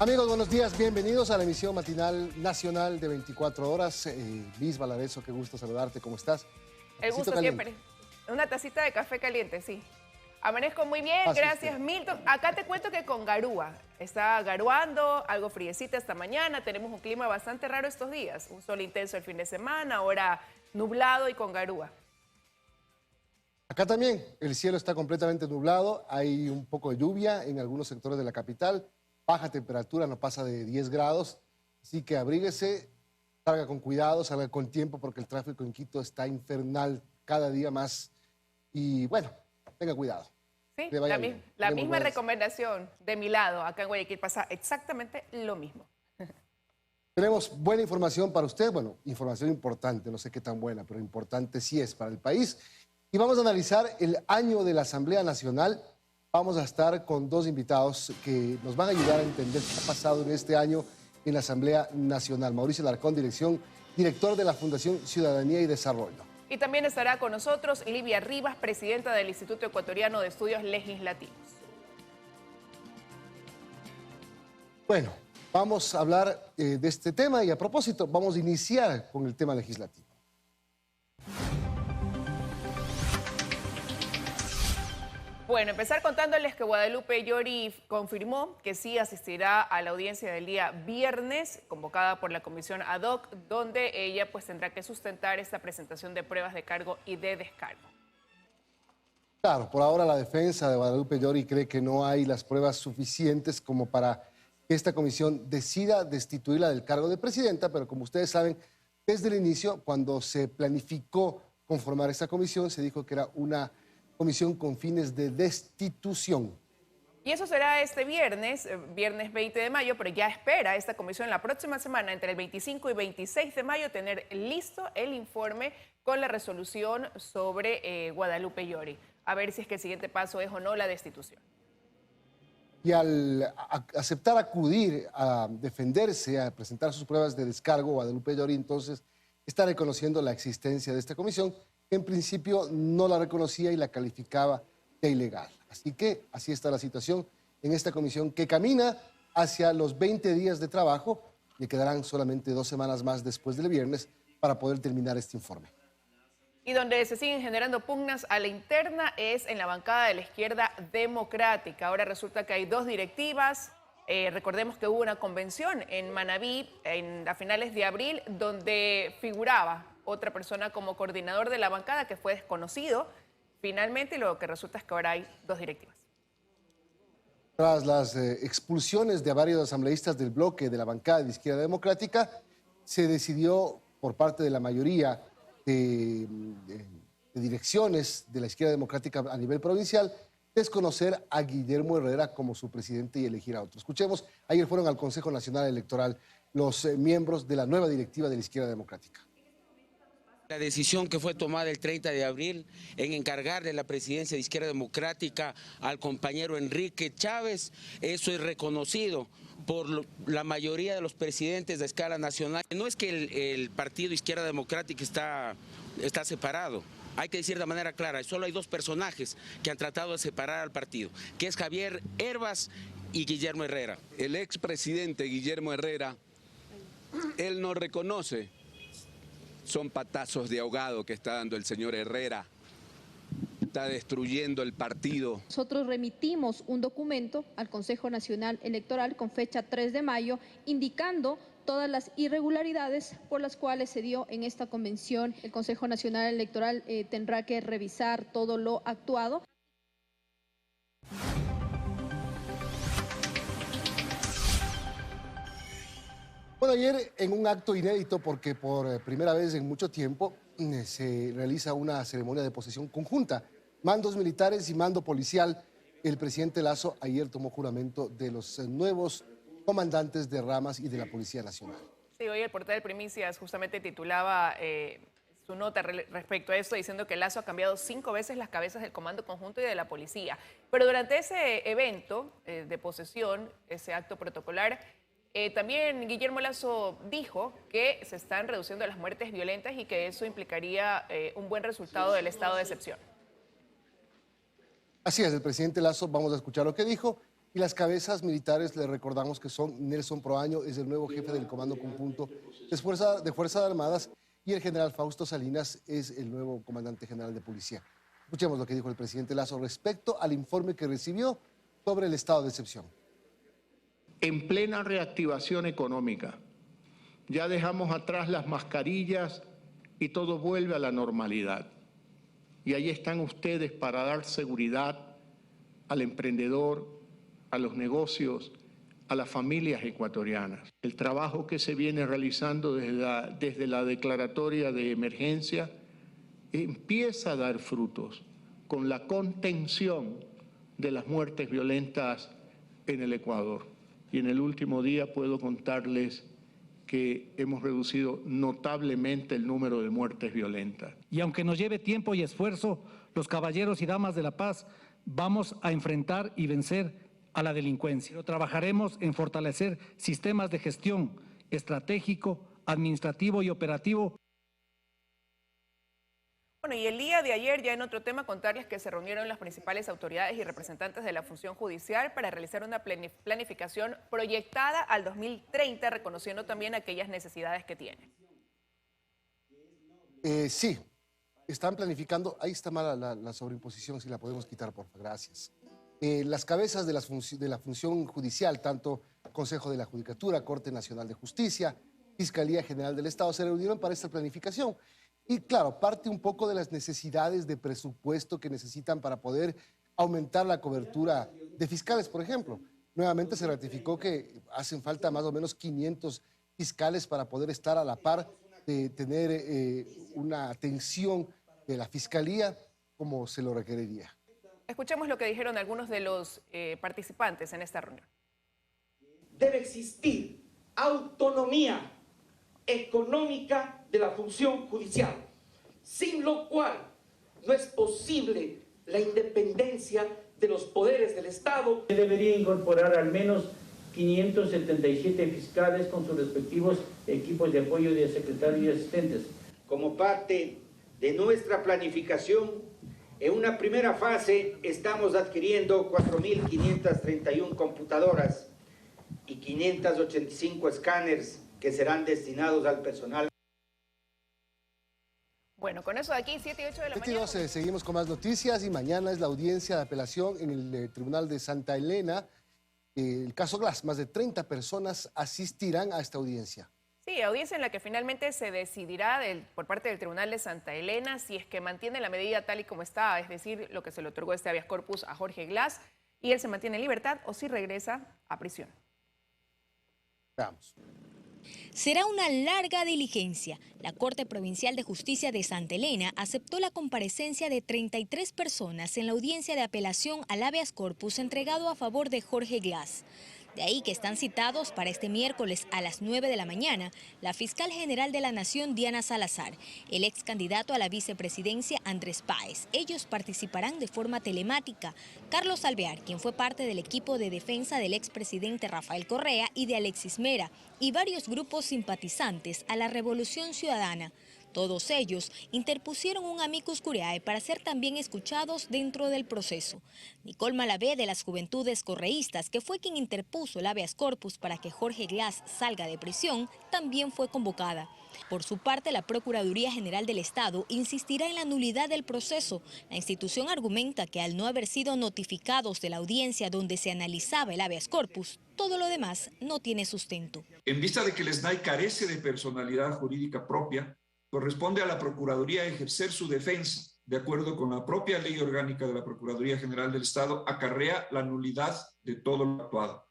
Amigos, buenos días, bienvenidos a la emisión matinal nacional de 24 horas. Liz Valareso, qué gusto saludarte, ¿cómo estás? El gusto siempre. Una tacita de café caliente, sí. Amanezco muy bien, gracias Milton. Acá te cuento que con garúa, está garuando, algo friecita esta mañana, tenemos un clima bastante raro estos días, un sol intenso el fin de semana, ahora nublado y con garúa. Acá también, el cielo está completamente nublado, hay un poco de lluvia en algunos sectores de la capital, baja temperatura, no pasa de 10 grados, así que abríguese, salga con cuidado, salga con tiempo porque el tráfico en Quito está infernal cada día más y bueno, tenga cuidado. Sí, la misma recomendación de mi lado, acá en Guayaquil pasa exactamente lo mismo. Tenemos buena información para usted, bueno, información importante, no sé qué tan buena, pero importante sí es para el país. Y vamos a analizar el año de la Asamblea Nacional. Vamos a estar con dos invitados que nos van a ayudar a entender qué ha pasado en este año en la Asamblea Nacional. Mauricio Alarcón, director de la Fundación Ciudadanía y Desarrollo. Y también estará con nosotros Livia Rivas, presidenta del Instituto Ecuatoriano de Estudios Legislativos. Bueno, vamos a hablar de este tema y a propósito, vamos a iniciar con el tema legislativo. Bueno, empezar contándoles que Guadalupe Llori confirmó que sí asistirá a la audiencia del día viernes, convocada por la comisión ad hoc, donde ella pues tendrá que sustentar esta presentación de pruebas de cargo y de descargo. Claro, por ahora la defensa de Guadalupe Llori cree que no hay las pruebas suficientes como para que esta comisión decida destituirla del cargo de presidenta, pero como ustedes saben, desde el inicio, cuando se planificó conformar esta comisión, se dijo que era una comisión con fines de destitución. Y eso será este viernes, viernes 20 de mayo, pero ya espera esta comisión la próxima semana, entre el 25 y 26 de mayo, tener listo el informe con la resolución sobre Guadalupe Llori. A ver si es que el siguiente paso es o no la destitución. Y al aceptar acudir a defenderse, a presentar sus pruebas de descargo, Guadalupe Llori entonces está reconociendo la existencia de esta comisión, que en principio no la reconocía y la calificaba de ilegal. Así que así está la situación en esta comisión que camina hacia los 20 días de trabajo. Le quedarán solamente 2 semanas más después del viernes para poder terminar este informe. Y donde se siguen generando pugnas a la interna es en la bancada de la izquierda democrática. Ahora resulta que hay 2 directivas. Recordemos que hubo una convención en Manabí a finales de abril donde figuraba otra persona como coordinador de la bancada que fue desconocido. Finalmente lo que resulta es que ahora hay 2 directivas. Tras las expulsiones de varios asambleístas del bloque de la bancada de Izquierda Democrática, se decidió por parte de la mayoría de direcciones de la Izquierda Democrática a nivel provincial desconocer a Guillermo Herrera como su presidente y elegir a otro. Escuchemos, ayer fueron al Consejo Nacional Electoral los miembros de la nueva directiva de la Izquierda Democrática. La decisión que fue tomada el 30 de abril en encargarle la presidencia de Izquierda Democrática al compañero Enrique Chávez, eso es reconocido por la mayoría de los presidentes de escala nacional. No es que el partido Izquierda Democrática está separado. Hay que decir de manera clara, solo hay 2 personajes que han tratado de separar al partido, que es Javier Hervas y Guillermo Herrera. El expresidente Guillermo Herrera, él no reconoce. Son patazos de ahogado que está dando el señor Herrera. Está destruyendo el partido. Nosotros remitimos un documento al Consejo Nacional Electoral con fecha 3 de mayo indicando todas las irregularidades por las cuales se dio en esta convención. El Consejo Nacional Electoral tendrá que revisar todo lo actuado. Bueno, ayer en un acto inédito, porque por primera vez en mucho tiempo se realiza una ceremonia de posesión conjunta. Mandos militares y mando policial. El presidente Lasso ayer tomó juramento de los nuevos comandantes de ramas y de la Policía Nacional. Sí, hoy el portal de Primicias justamente titulaba su nota respecto a esto, diciendo que Lasso ha cambiado 5 veces las cabezas del Comando Conjunto y de la Policía. Pero durante ese evento de posesión, ese acto protocolar, también Guillermo Lasso dijo que se están reduciendo las muertes violentas y que eso implicaría un buen resultado del estado de excepción. Así es, el presidente Lasso, vamos a escuchar lo que dijo, Y las cabezas militares, le recordamos que son Nelson Proaño, es el nuevo jefe del Comando Conjunto de Fuerzas Armadas, y el general Fausto Salinas es el nuevo comandante general de policía. Escuchemos lo que dijo el presidente Lasso respecto al informe que recibió sobre el estado de excepción. En plena reactivación económica, ya dejamos atrás las mascarillas y todo vuelve a la normalidad. Y ahí están ustedes para dar seguridad al emprendedor, a los negocios, a las familias ecuatorianas. El trabajo que se viene realizando desde la declaratoria de emergencia empieza a dar frutos con la contención de las muertes violentas en el Ecuador. Y en el último día puedo contarles que hemos reducido notablemente el número de muertes violentas. Y aunque nos lleve tiempo y esfuerzo, los caballeros y damas de la paz vamos a enfrentar y vencer a la delincuencia. Pero trabajaremos en fortalecer sistemas de gestión estratégico, administrativo y operativo. Bueno, y el día de ayer, ya en otro tema, contarles que se reunieron las principales autoridades y representantes de la función judicial para realizar una planificación proyectada al 2030, reconociendo también aquellas necesidades que tiene. Sí, están planificando, ahí está mala la sobreimposición, si la podemos quitar, por favor, gracias. Las cabezas de la función judicial, tanto Consejo de la Judicatura, Corte Nacional de Justicia, Fiscalía General del Estado, se reunieron para esta planificación. Y claro, parte un poco de las necesidades de presupuesto que necesitan para poder aumentar la cobertura de fiscales, por ejemplo. Nuevamente se ratificó que hacen falta más o menos 500 fiscales para poder estar a la par de tener una atención de la Fiscalía como se lo requeriría. Escuchemos lo que dijeron algunos de los participantes en esta reunión. Debe existir autonomía económica de la función judicial, sin lo cual no es posible la independencia de los poderes del Estado. Se debería incorporar al menos 577 fiscales con sus respectivos equipos de apoyo de secretarios y asistentes. Como parte de nuestra planificación, en una primera fase estamos adquiriendo 4.531 computadoras y 585 escáneres que serán destinados al personal. Bueno, con eso de aquí, 7 y 8 de la mañana. 12, seguimos con más noticias y mañana es la audiencia de apelación en el Tribunal de Santa Elena. El caso Glass, más de 30 personas asistirán a esta audiencia. Sí, audiencia en la que finalmente se decidirá por parte del Tribunal de Santa Elena si es que mantiene la medida tal y como está, es decir, lo que se le otorgó este habeas corpus a Jorge Glass, y él se mantiene en libertad o si regresa a prisión. Veamos. Será una larga diligencia. La Corte Provincial de Justicia de Santa Elena aceptó la comparecencia de 33 personas en la audiencia de apelación al habeas corpus entregado a favor de Jorge Glass. De ahí que están citados para este miércoles a las 9 de la mañana la fiscal general de la Nación, Diana Salazar, el ex candidato a la vicepresidencia, Andrés Páez. Ellos participarán de forma telemática. Carlos Alvear, quien fue parte del equipo de defensa del expresidente Rafael Correa y de Alexis Mera, y varios grupos simpatizantes a la Revolución Ciudadana. Todos ellos interpusieron un amicus curiae para ser también escuchados dentro del proceso. Nicole Malavé, de las Juventudes Correístas, que fue quien interpuso el habeas corpus para que Jorge Glass salga de prisión, también fue convocada. Por su parte, la Procuraduría General del Estado insistirá en la nulidad del proceso. La institución argumenta que al no haber sido notificados de la audiencia donde se analizaba el habeas corpus, todo lo demás no tiene sustento. En vista de que el SNAI carece de personalidad jurídica propia, corresponde a la Procuraduría ejercer su defensa, de acuerdo con la propia ley orgánica de la Procuraduría General del Estado, acarrea la nulidad de todo lo actuado.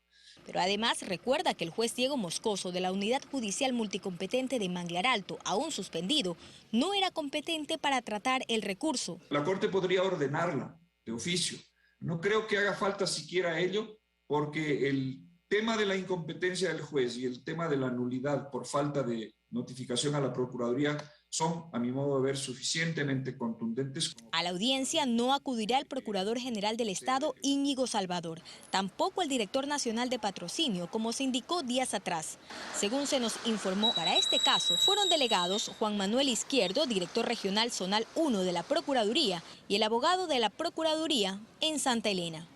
Pero además recuerda que el juez Diego Moscoso de la Unidad Judicial Multicompetente de Manglar Alto, aún suspendido, no era competente para tratar el recurso. La Corte podría ordenarla de oficio. No creo que haga falta siquiera ello, porque el tema de la incompetencia del juez y el tema de la nulidad por falta de notificación a la Procuraduría son, a mi modo de ver, suficientemente contundentes. A la audiencia no acudirá el Procurador General del Estado, Íñigo Salvador, tampoco el Director Nacional de Patrocinio, como se indicó días atrás. Según se nos informó, para este caso fueron delegados Juan Manuel Izquierdo, Director Regional Zonal 1 de la Procuraduría, y el abogado de la Procuraduría en Santa Elena.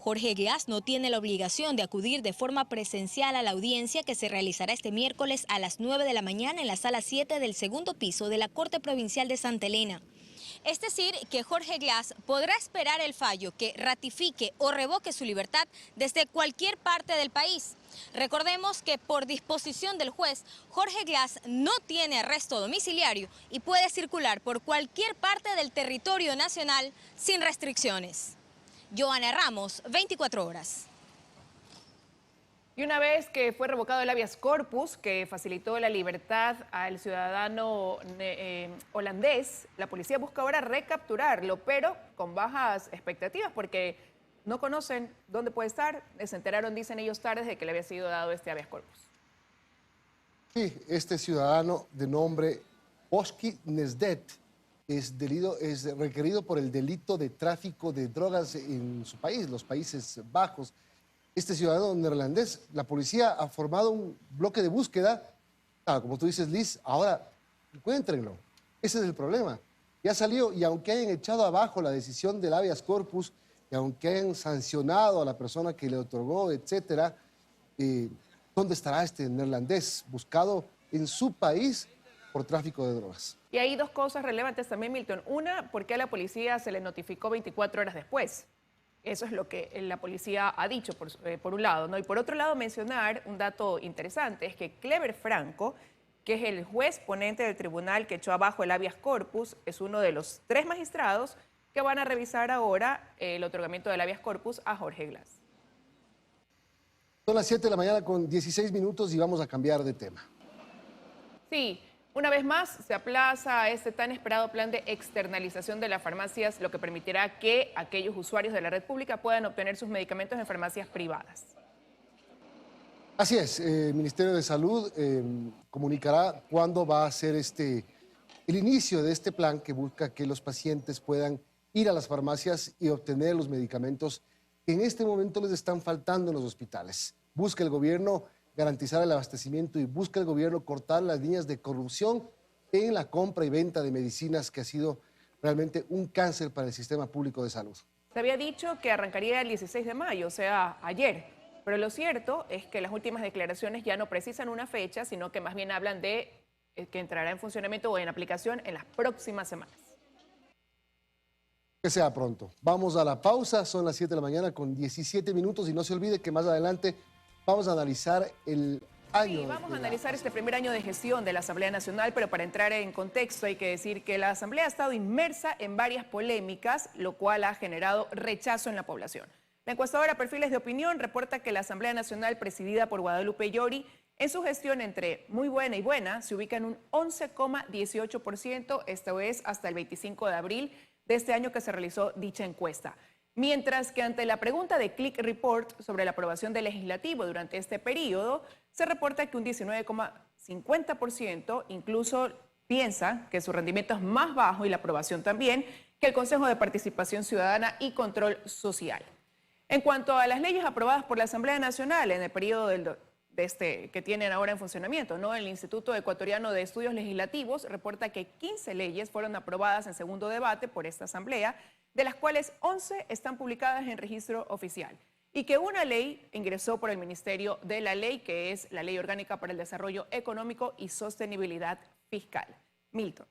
Jorge Glass no tiene la obligación de acudir de forma presencial a la audiencia que se realizará este miércoles a las 9 de la mañana en la sala 7 del segundo piso de la Corte Provincial de Santa Elena. Es decir, que Jorge Glass podrá esperar el fallo que ratifique o revoque su libertad desde cualquier parte del país. Recordemos que por disposición del juez, Jorge Glass no tiene arresto domiciliario y puede circular por cualquier parte del territorio nacional sin restricciones. Joana Ramos, 24 horas. Y una vez que fue revocado el habeas corpus, que facilitó la libertad al ciudadano holandés, la policía busca ahora recapturarlo, pero con bajas expectativas, porque no conocen dónde puede estar. Se enteraron, dicen ellos, tarde de que le había sido dado este habeas corpus. Sí, este ciudadano de nombre Oski Nesdet es requerido por el delito de tráfico de drogas en su país, los Países Bajos. Este ciudadano neerlandés, la policía ha formado un bloque de búsqueda. Como tú dices, Liz, ahora encuéntrenlo. Ese es el problema. Ya salió, y aunque hayan echado abajo la decisión del habeas corpus, y aunque hayan sancionado a la persona que le otorgó, etcétera, ¿dónde estará este neerlandés buscado en su país por tráfico de drogas? Y hay dos cosas relevantes también, Milton. Una, ¿por qué a la policía se le notificó 24 horas después? Eso es lo que la policía ha dicho, por un lado, ¿no? Y por otro lado, mencionar un dato interesante, es que Clever Franco, que es el juez ponente del tribunal que echó abajo el habeas corpus, es uno de los 3 magistrados que van a revisar ahora el otorgamiento del habeas corpus a Jorge Glass. Son las 7 de la mañana con 16 minutos y vamos a cambiar de tema. Sí. Una vez más, se aplaza este tan esperado plan de externalización de las farmacias, lo que permitirá que aquellos usuarios de la red pública puedan obtener sus medicamentos en farmacias privadas. Así es, el Ministerio de Salud comunicará cuándo va a ser el inicio de este plan que busca que los pacientes puedan ir a las farmacias y obtener los medicamentos que en este momento les están faltando en los hospitales. Busca el gobierno garantizar el abastecimiento y busca el gobierno cortar las líneas de corrupción en la compra y venta de medicinas, que ha sido realmente un cáncer para el sistema público de salud. Se había dicho que arrancaría el 16 de mayo, o sea, ayer, pero lo cierto es que las últimas declaraciones ya no precisan una fecha, sino que más bien hablan de que entrará en funcionamiento o en aplicación en las próximas semanas. Que sea pronto. Vamos a la pausa, son las 7 de la mañana con 17 minutos y no se olvide que más adelante vamos a analizar el año. Sí, vamos a analizar este primer año de gestión de la Asamblea Nacional, pero para entrar en contexto hay que decir que la Asamblea ha estado inmersa en varias polémicas, lo cual ha generado rechazo en la población. La encuestadora Perfiles de Opinión reporta que la Asamblea Nacional, presidida por Guadalupe Llori, en su gestión entre muy buena y buena, se ubica en un 11,18%, esto es hasta el 25 de abril de este año que se realizó dicha encuesta. Mientras que ante la pregunta de Click Report sobre la aprobación del legislativo durante este periodo, se reporta que un 19,50% incluso piensa que su rendimiento es más bajo y la aprobación también que el Consejo de Participación Ciudadana y Control Social. En cuanto a las leyes aprobadas por la Asamblea Nacional en el periodo que tienen ahora en funcionamiento, ¿no? El Instituto Ecuatoriano de Estudios Legislativos reporta que 15 leyes fueron aprobadas en segundo debate por esta Asamblea, de las cuales 11 están publicadas en registro oficial, y que una ley ingresó por el Ministerio de la Ley, que es la Ley Orgánica para el Desarrollo Económico y Sostenibilidad Fiscal. Milton.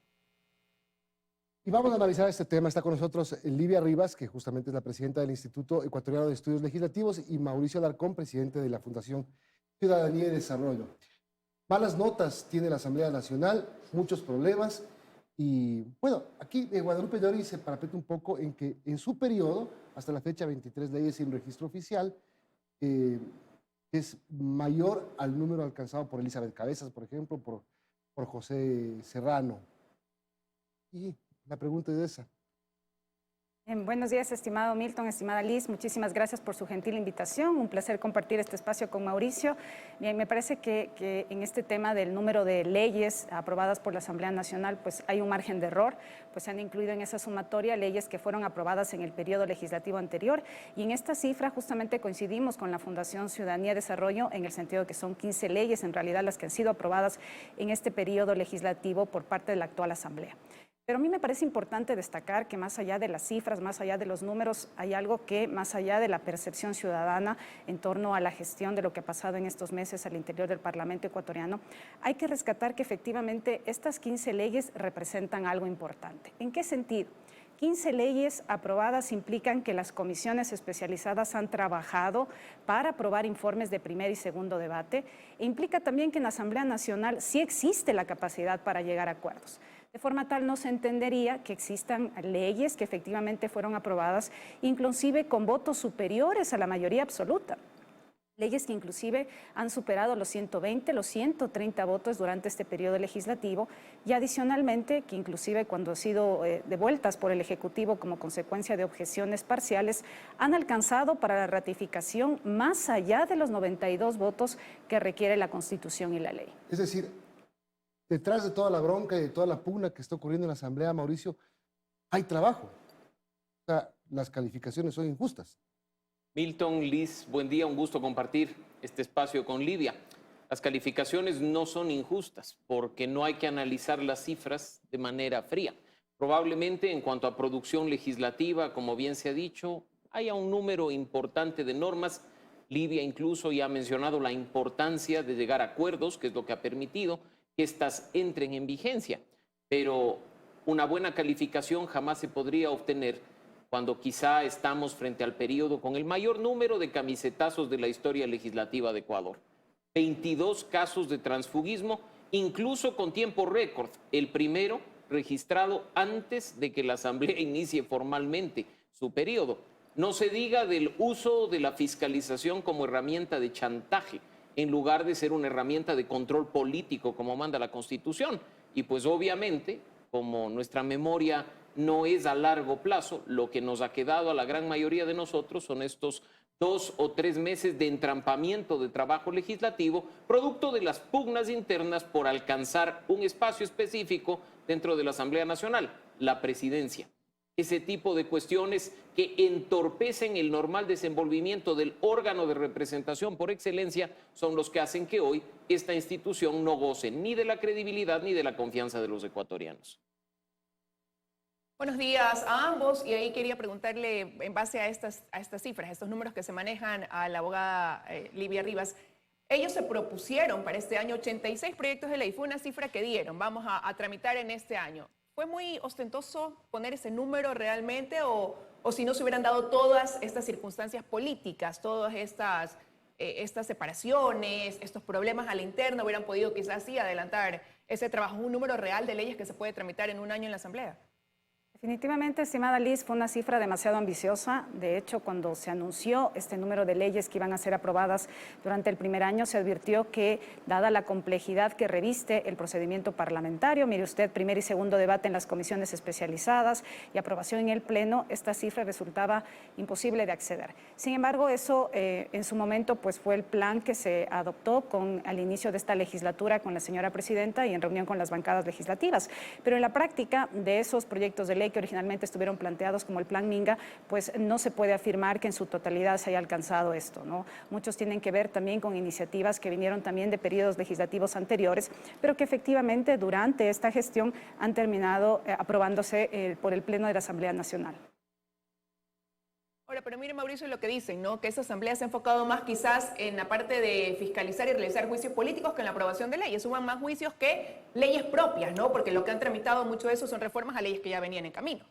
Y vamos a analizar este tema. Está con nosotros Livia Rivas, que justamente es la presidenta del Instituto Ecuatoriano de Estudios Legislativos, y Mauricio Alarcón, presidente de la Fundación Ciudadanía y Desarrollo. Malas notas tiene la Asamblea Nacional, muchos problemas. Y bueno, aquí Guadalupe Llori se parapeta un poco en que en su periodo, hasta la fecha, 23 leyes sin registro oficial, es mayor al número alcanzado por Elizabeth Cabezas, por ejemplo, por José Serrano. Y la pregunta es esa. Buenos días, estimado Milton, estimada Liz, muchísimas gracias por su gentil invitación, un placer compartir este espacio con Mauricio. Bien, me parece que en este tema del número de leyes aprobadas por la Asamblea Nacional, pues hay un margen de error, pues se han incluido en esa sumatoria leyes que fueron aprobadas en el periodo legislativo anterior, y en esta cifra justamente coincidimos con la Fundación Ciudadanía y Desarrollo en el sentido de que son 15 leyes en realidad las que han sido aprobadas en este periodo legislativo por parte de la actual Asamblea. Pero a mí me parece importante destacar que más allá de las cifras, más allá de los números, hay algo que más allá de la percepción ciudadana en torno a la gestión de lo que ha pasado en estos meses al interior del Parlamento ecuatoriano, hay que rescatar que efectivamente estas 15 leyes representan algo importante. ¿En qué sentido? 15 leyes aprobadas implican que las comisiones especializadas han trabajado para aprobar informes de primer y segundo debate e implica también que en la Asamblea Nacional sí existe la capacidad para llegar a acuerdos. De forma tal no se entendería que existan leyes que efectivamente fueron aprobadas, inclusive con votos superiores a la mayoría absoluta. Leyes que inclusive han superado los 120, los 130 votos durante este periodo legislativo y adicionalmente que inclusive cuando han sido devueltas por el Ejecutivo como consecuencia de objeciones parciales, han alcanzado para la ratificación más allá de los 92 votos que requiere la Constitución y la ley. Es decir, detrás de toda la bronca y de toda la pugna que está ocurriendo en la Asamblea, Mauricio, hay trabajo. O sea, las calificaciones son injustas. Milton, Liz, buen día, un gusto compartir este espacio con Lidia. Las calificaciones no son injustas porque no hay que analizar las cifras de manera fría. Probablemente en cuanto a producción legislativa, como bien se ha dicho, haya un número importante de normas. Lidia incluso ya ha mencionado la importancia de llegar a acuerdos, que es lo que ha permitido que éstas entren en vigencia. Pero una buena calificación jamás se podría obtener cuando quizá estamos frente al periodo con el mayor número de camisetazos de la historia legislativa de Ecuador. 22 casos de transfugismo, incluso con tiempo récord. El primero registrado antes de que la Asamblea inicie formalmente su periodo. No se diga del uso de la fiscalización como herramienta de chantaje, en lugar de ser una herramienta de control político, como manda la Constitución. Y pues obviamente, como nuestra memoria no es a largo plazo, lo que nos ha quedado a la gran mayoría de nosotros son estos 2 o 3 meses de entrampamiento de trabajo legislativo, producto de las pugnas internas por alcanzar un espacio específico dentro de la Asamblea Nacional, la presidencia. Ese tipo de cuestiones que entorpecen el normal desenvolvimiento del órgano de representación por excelencia son los que hacen que hoy esta institución no goce ni de la credibilidad ni de la confianza de los ecuatorianos. Buenos días a ambos, y ahí quería preguntarle, en base a estas cifras, a estos números que se manejan, a la abogada Livia Rivas. Ellos se propusieron para este año 86 proyectos de ley, fue una cifra que dieron, vamos a tramitar en este año. ¿Fue muy ostentoso poner ese número realmente o si no se hubieran dado todas estas circunstancias políticas, todas estas separaciones, estos problemas a la interna, hubieran podido quizás sí adelantar ese trabajo, un número real de leyes que se puede tramitar en un año en la Asamblea? Definitivamente, estimada Liz, fue una cifra demasiado ambiciosa. De hecho, cuando se anunció este número de leyes que iban a ser aprobadas durante el primer año, se advirtió que, dada la complejidad que reviste el procedimiento parlamentario, mire usted, primer y segundo debate en las comisiones especializadas y aprobación en el Pleno, esta cifra resultaba imposible de acceder. Sin embargo, eso en su momento pues, fue el plan que se adoptó al inicio de esta legislatura con la señora presidenta y en reunión con las bancadas legislativas. Pero en la práctica de esos proyectos de ley que originalmente estuvieron planteados como el Plan Minga, pues no se puede afirmar que en su totalidad se haya alcanzado esto, ¿no? Muchos tienen que ver también con iniciativas que vinieron también de periodos legislativos anteriores, pero que efectivamente durante esta gestión han terminado aprobándose por el Pleno de la Asamblea Nacional. Ahora, pero mire, Mauricio, lo que dicen, ¿no? Que esa asamblea se ha enfocado más quizás en la parte de fiscalizar y realizar juicios políticos que en la aprobación de leyes. Suman más juicios que leyes propias, ¿no? Porque lo que han tramitado mucho de eso son reformas a leyes que ya venían en camino.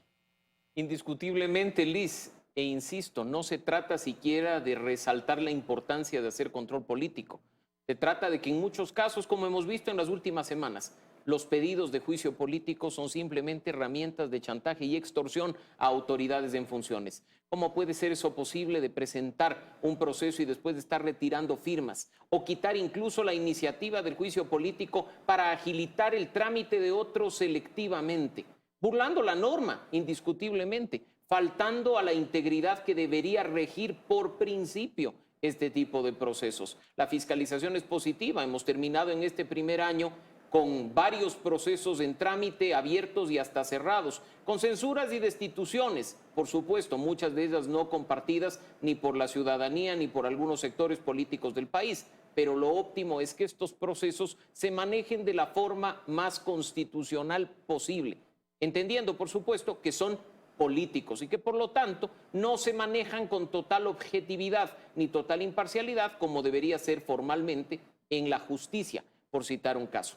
Indiscutiblemente, Liz, e insisto, no se trata siquiera de resaltar la importancia de hacer control político. Se trata de que en muchos casos, como hemos visto en las últimas semanas, los pedidos de juicio político son simplemente herramientas de chantaje y extorsión a autoridades en funciones. ¿Cómo puede ser eso posible de presentar un proceso y después de estar retirando firmas? O quitar incluso la iniciativa del juicio político para agilitar el trámite de otros selectivamente, burlando la norma, indiscutiblemente, faltando a la integridad que debería regir por principio este tipo de procesos. La fiscalización es positiva. Hemos terminado en este primer año con varios procesos en trámite, abiertos y hasta cerrados, con censuras y destituciones, por supuesto, muchas de ellas no compartidas ni por la ciudadanía ni por algunos sectores políticos del país, pero lo óptimo es que estos procesos se manejen de la forma más constitucional posible. entendiendo, por supuesto, que son políticos y que por lo tanto no se manejan con total objetividad ni total imparcialidad como debería ser formalmente en la justicia, por citar un caso.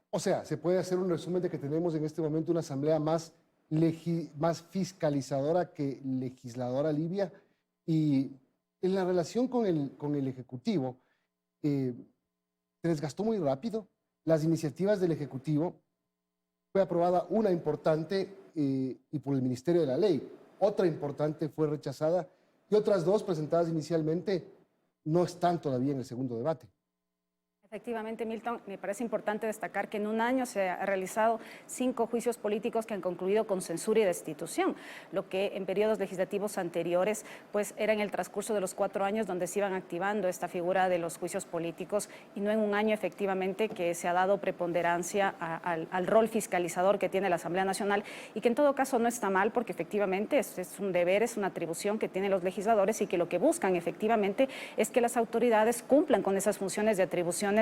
O sea, se puede hacer un resumen de que tenemos en este momento una asamblea más fiscalizadora que legisladora, Livia, y en la relación con el Ejecutivo se desgastó muy rápido. Las iniciativas del Ejecutivo fue aprobada una importante y por el Ministerio de la Ley, otra importante fue rechazada y otras dos presentadas inicialmente no están todavía en el segundo debate. Efectivamente, Milton, me parece importante destacar que en un año se ha realizado 5 juicios políticos que han concluido con censura y destitución, lo que en periodos legislativos anteriores pues era en el transcurso de los 4 años donde se iban activando esta figura de los juicios políticos y no en un año efectivamente que se ha dado preponderancia al rol fiscalizador que tiene la Asamblea Nacional y que en todo caso no está mal porque efectivamente es un deber, es una atribución que tienen los legisladores y que lo que buscan efectivamente es que las autoridades cumplan con esas funciones de atribuciones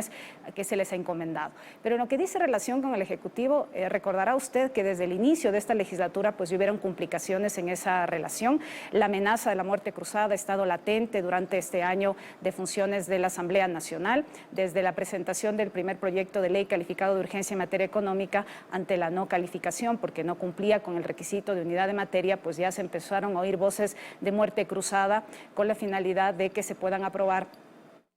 que se les ha encomendado. Pero en lo que dice relación con el Ejecutivo, recordará usted que desde el inicio de esta legislatura pues hubieron complicaciones en esa relación. La amenaza de la muerte cruzada ha estado latente durante este año de funciones de la Asamblea Nacional, desde la presentación del primer proyecto de ley calificado de urgencia en materia económica ante la no calificación porque no cumplía con el requisito de unidad de materia, pues ya se empezaron a oír voces de muerte cruzada con la finalidad de que se puedan aprobar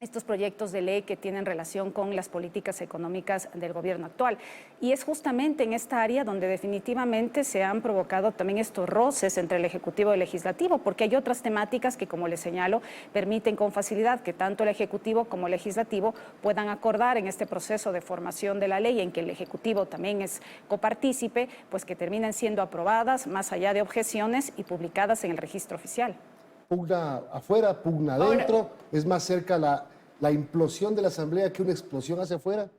estos proyectos de ley que tienen relación con las políticas económicas del gobierno actual. Y es justamente en esta área donde definitivamente se han provocado también estos roces entre el Ejecutivo y el Legislativo, porque hay otras temáticas que, como les señalo, permiten con facilidad que tanto el Ejecutivo como el Legislativo puedan acordar en este proceso de formación de la ley, en que el Ejecutivo también es copartícipe, pues que terminen siendo aprobadas más allá de objeciones y publicadas en el registro oficial. Pugna afuera, pugna adentro, es más cerca la implosión de la Asamblea que una explosión hacia afuera.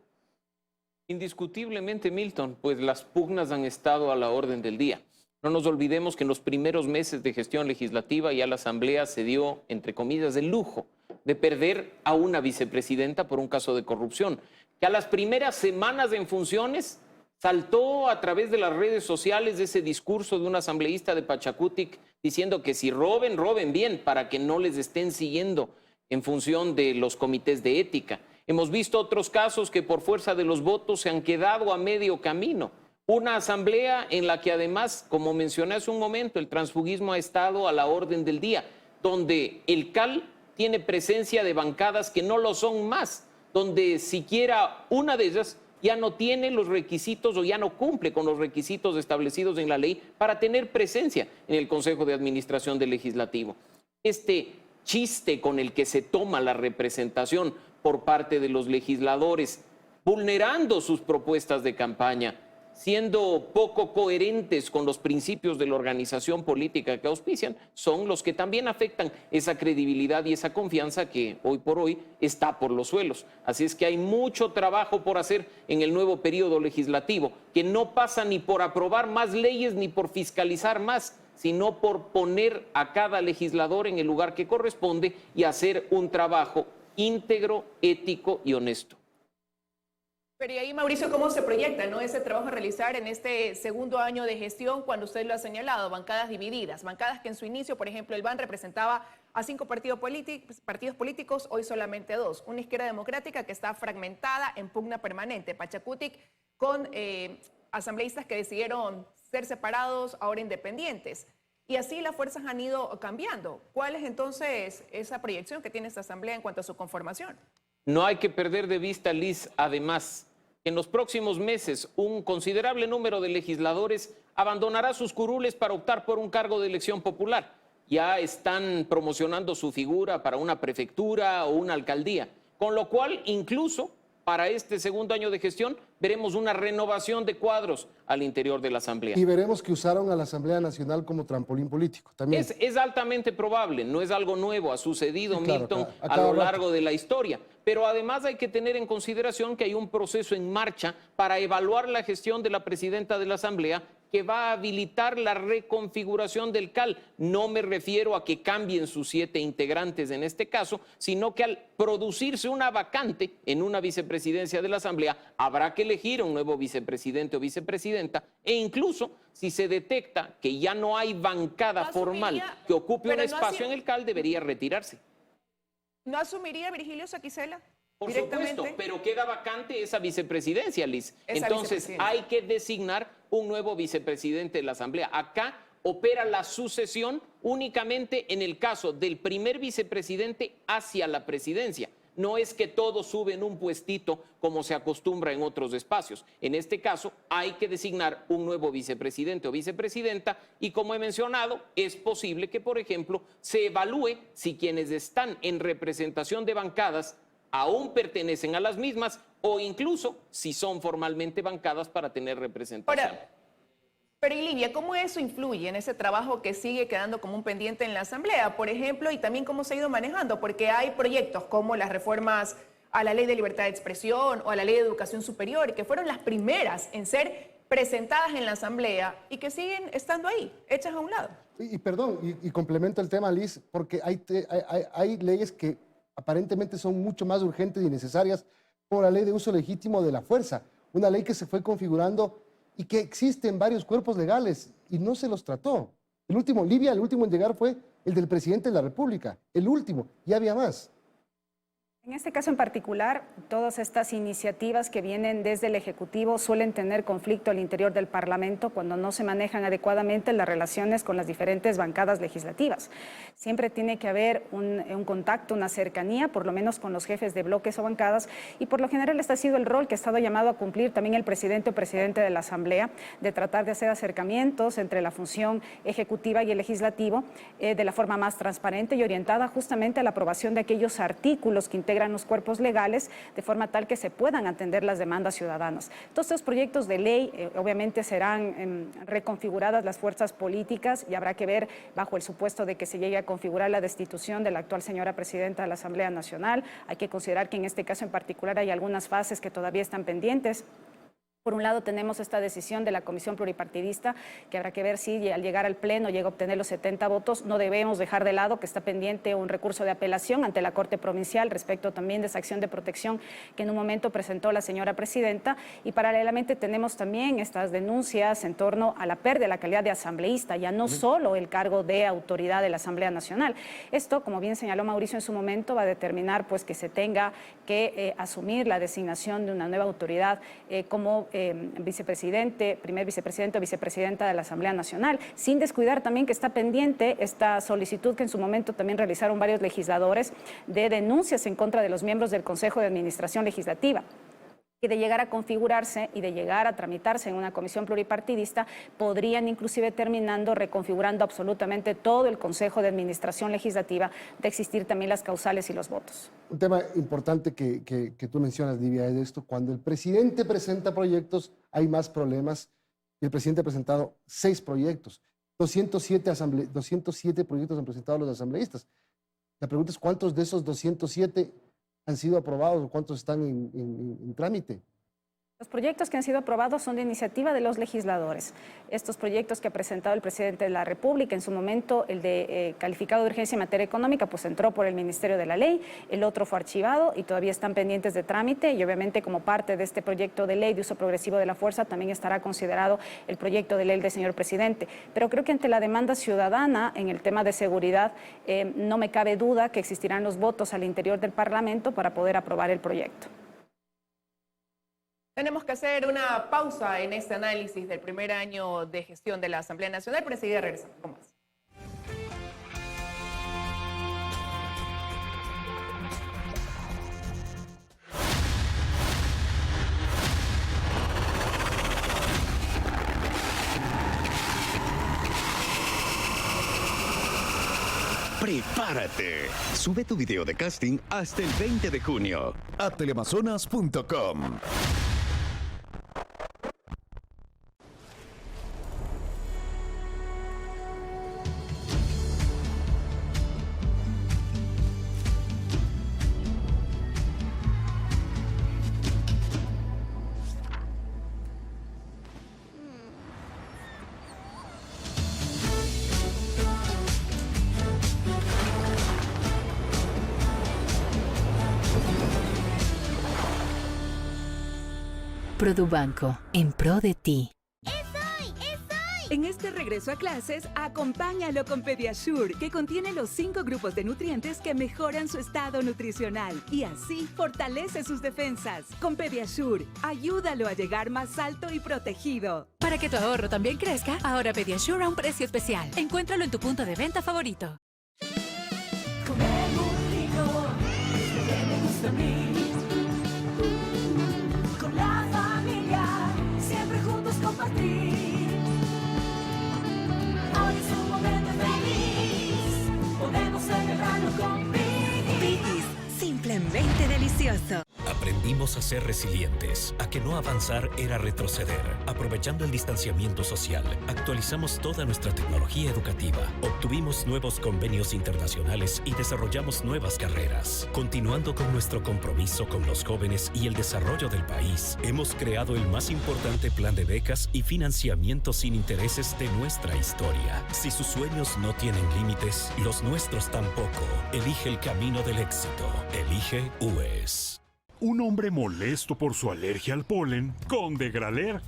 Indiscutiblemente, Milton, pues las pugnas han estado a la orden del día. No nos olvidemos que en los primeros meses de gestión legislativa ya la Asamblea se dio, entre comillas, el lujo de perder a una vicepresidenta por un caso de corrupción, que a las primeras semanas en funciones saltó a través de las redes sociales ese discurso de un asambleísta de Pachacutic diciendo que si roben, roben bien para que no les estén siguiendo en función de los comités de ética. Hemos visto otros casos que por fuerza de los votos se han quedado a medio camino. Una asamblea en la que además, como mencioné hace un momento, el transfugismo ha estado a la orden del día, donde el CAL tiene presencia de bancadas que no lo son más, donde siquiera una de ellas ya no tiene los requisitos o ya no cumple con los requisitos establecidos en la ley para tener presencia en el Consejo de Administración del Legislativo. Este chiste con el que se toma la representación por parte de los legisladores, vulnerando sus propuestas de campaña, siendo poco coherentes con los principios de la organización política que auspician, son los que también afectan esa credibilidad y esa confianza que hoy por hoy está por los suelos. Así es que hay mucho trabajo por hacer en el nuevo periodo legislativo, que no pasa ni por aprobar más leyes ni por fiscalizar más, sino por poner a cada legislador en el lugar que corresponde y hacer un trabajo íntegro, ético y honesto. Pero y ahí, Mauricio, ¿cómo se proyecta, ¿no?, ese trabajo a realizar en este segundo año de gestión cuando usted lo ha señalado? Bancadas divididas, bancadas que en su inicio, por ejemplo, el BAN representaba a 5 partidos políticos, hoy solamente 2. Una izquierda democrática que está fragmentada en pugna permanente. Pachacutic con asambleístas que decidieron ser separados, ahora independientes. Y así las fuerzas han ido cambiando. ¿Cuál es entonces esa proyección que tiene esta asamblea en cuanto a su conformación? No hay que perder de vista, Liz, además, que en los próximos meses un considerable número de legisladores abandonará sus curules para optar por un cargo de elección popular. Ya están promocionando su figura para una prefectura o una alcaldía, con lo cual incluso para este segundo año de gestión veremos una renovación de cuadros al interior de la Asamblea. Y veremos que usaron a la Asamblea Nacional como trampolín político también. Es altamente probable, no es algo nuevo, ha sucedido, sí, claro, Milton, a lo largo de la historia. Pero además hay que tener en consideración que hay un proceso en marcha para evaluar la gestión de la presidenta de la Asamblea, que va a habilitar la reconfiguración del CAL. No me refiero a que cambien sus 7 integrantes en este caso, sino que al producirse una vacante en una vicepresidencia de la Asamblea, habrá que elegir un nuevo vicepresidente o vicepresidenta, e incluso si se detecta que ya no hay bancada formal que ocupe un espacio en el CAL, debería retirarse. ¿No asumiría Virgilio Saquicela? Por supuesto, pero queda vacante esa vicepresidencia, Liz. Entonces hay que designar un nuevo vicepresidente de la Asamblea. Acá opera la sucesión únicamente en el caso del primer vicepresidente hacia la presidencia. No es que todos suben un puestito como se acostumbra en otros espacios. En este caso hay que designar un nuevo vicepresidente o vicepresidenta y, como he mencionado, es posible que, por ejemplo, se evalúe si quienes están en representación de bancadas aún pertenecen a las mismas o incluso si son formalmente bancadas para tener representación. Ahora, pero Livia, ¿cómo eso influye en ese trabajo que sigue quedando como un pendiente en la Asamblea, por ejemplo, y también cómo se ha ido manejando? Porque hay proyectos como las reformas a la Ley de Libertad de Expresión o a la Ley de Educación Superior, que fueron las primeras en ser presentadas en la Asamblea y que siguen estando ahí, hechas a un lado. Y complemento el tema, Liz, porque hay leyes que aparentemente son mucho más urgentes y necesarias por la Ley de Uso Legítimo de la Fuerza, una ley que se fue configurando y que existe en varios cuerpos legales y no se los trató. El último en llegar fue el del presidente de la República, el último, ya había más. En este caso en particular, todas estas iniciativas que vienen desde el Ejecutivo suelen tener conflicto al interior del Parlamento cuando no se manejan adecuadamente las relaciones con las diferentes bancadas legislativas. Siempre tiene que haber un contacto, una cercanía, por lo menos con los jefes de bloques o bancadas, y por lo general este ha sido el rol que ha estado llamado a cumplir también el presidente o presidente de la Asamblea, de tratar de hacer acercamientos entre la función ejecutiva y el legislativo de la forma más transparente y orientada justamente a la aprobación de aquellos artículos que integran los cuerpos legales de forma tal que se puedan atender las demandas ciudadanas. Todos estos proyectos de ley obviamente serán reconfiguradas las fuerzas políticas y habrá que ver bajo el supuesto de que se llegue a configurar la destitución de la actual señora presidenta de la Asamblea Nacional. Hay que considerar que en este caso en particular hay algunas fases que todavía están pendientes. Por un lado tenemos esta decisión de la Comisión Pluripartidista, que habrá que ver si al llegar al Pleno llega a obtener los 70 votos. No debemos dejar de lado que está pendiente un recurso de apelación ante la Corte Provincial respecto también de esa acción de protección que en un momento presentó la señora presidenta. Y paralelamente tenemos también estas denuncias en torno a la pérdida de la calidad de asambleísta, ya no solo el cargo de autoridad de la Asamblea Nacional. Esto, como bien señaló Mauricio en su momento, va a determinar pues que se tenga que asumir la designación de una nueva autoridad como vicepresidente, primer vicepresidente o vicepresidenta de la Asamblea Nacional, sin descuidar también que está pendiente esta solicitud que en su momento también realizaron varios legisladores de denuncias en contra de los miembros del Consejo de Administración Legislativa, que de llegar a configurarse y de llegar a tramitarse en una comisión pluripartidista, podrían inclusive terminando reconfigurando absolutamente todo el Consejo de Administración Legislativa, de existir también las causales y los votos. Un tema importante que tú mencionas, Livia, es esto: cuando el presidente presenta proyectos, hay más problemas. El presidente ha presentado 6 proyectos, 207 proyectos han presentado los asambleístas. La pregunta es: ¿cuántos de esos 207 han sido aprobados o cuántos están en trámite? Los proyectos que han sido aprobados son de iniciativa de los legisladores. Estos proyectos que ha presentado el presidente de la República, en su momento el de calificado de urgencia en materia económica, pues entró por el Ministerio de la Ley, el otro fue archivado y todavía están pendientes de trámite, y obviamente como parte de este proyecto de ley de uso progresivo de la fuerza también estará considerado el proyecto de ley del señor presidente. Pero creo que ante la demanda ciudadana en el tema de seguridad no me cabe duda que existirán los votos al interior del Parlamento para poder aprobar el proyecto. Tenemos que hacer una pausa en este análisis del primer año de gestión de la Asamblea Nacional, pero enseguida regresamos con más. ¡Prepárate! Sube tu video de casting hasta el 20 de junio a teleamazonas.com. Produbanco, en pro de ti. En este regreso a clases, acompáñalo con Pediasure, que contiene los 5 grupos de nutrientes que mejoran su estado nutricional y así fortalece sus defensas. Con Pediasure, ayúdalo a llegar más alto y protegido. Para que tu ahorro también crezca, ahora Pediasure a un precio especial. Encuéntralo en tu punto de venta favorito. Comer muy rico, es lo que me gusta a mí. Con la familia, siempre juntos compartir. Hoy es un momento feliz, podemos celebrarlo con Piggy's. Simplemente delicioso. Aprendimos a ser resilientes, a que no avanzar era retroceder. Aprovechando el distanciamiento social, actualizamos toda nuestra tecnología educativa, obtuvimos nuevos convenios internacionales y desarrollamos nuevas carreras. Continuando con nuestro compromiso con los jóvenes y el desarrollo del país, hemos creado el más importante plan de becas y financiamiento sin intereses de nuestra historia. Si sus sueños no tienen límites, los nuestros tampoco. Elige el camino del éxito. Elige UES. Un hombre molesto por su alergia al polen, con Degraler,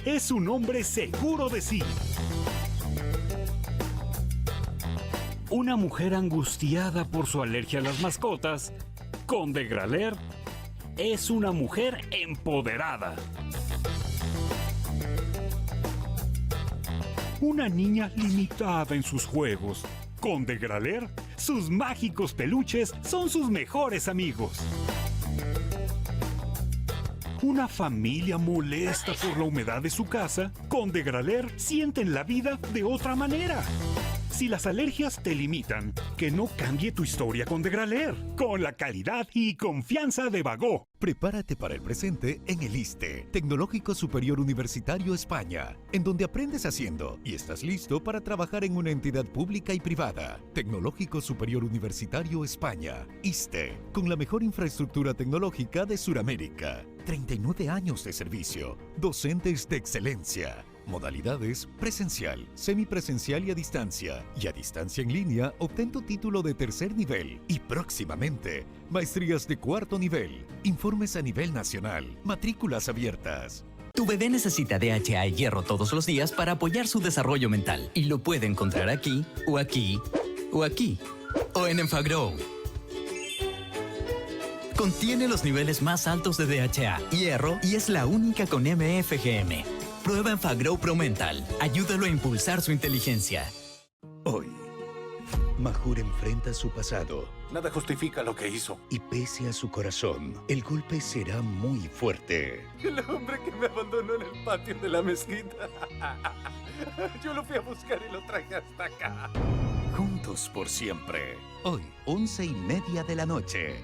es un hombre seguro de sí. Una mujer angustiada por su alergia a las mascotas, con Degraler, es una mujer empoderada. Una niña limitada en sus juegos, con Degraler, sus mágicos peluches son sus mejores amigos. Una familia molesta por la humedad de su casa, con Degraler sienten la vida de otra manera. Si las alergias te limitan, que no cambie tu historia con Degraler, con la calidad y confianza de Bagó. Prepárate para el presente en el ISTE, Tecnológico Superior Universitario España, en donde aprendes haciendo y estás listo para trabajar en una entidad pública y privada. Tecnológico Superior Universitario España, ISTE, con la mejor infraestructura tecnológica de Sudamérica. 39 años de servicio, docentes de excelencia. Modalidades: presencial, semipresencial y a distancia. Y a distancia en línea, obtén tu título de tercer nivel. Y próximamente, maestrías de cuarto nivel. Informes a nivel nacional. Matrículas abiertas. Tu bebé necesita DHA y hierro todos los días para apoyar su desarrollo mental. Y lo puede encontrar aquí, o aquí, o aquí, o en Enfagrow. Contiene los niveles más altos de DHA, hierro y es la única con MFGM. Prueba Enfagrow Promental. Ayúdalo a impulsar su inteligencia. Hoy, Mahur enfrenta su pasado. Nada justifica lo que hizo. Y pese a su corazón, el golpe será muy fuerte. El hombre que me abandonó en el patio de la mezquita. Yo lo fui a buscar y lo traje hasta acá. Juntos por siempre. Hoy, 11:30 de la noche.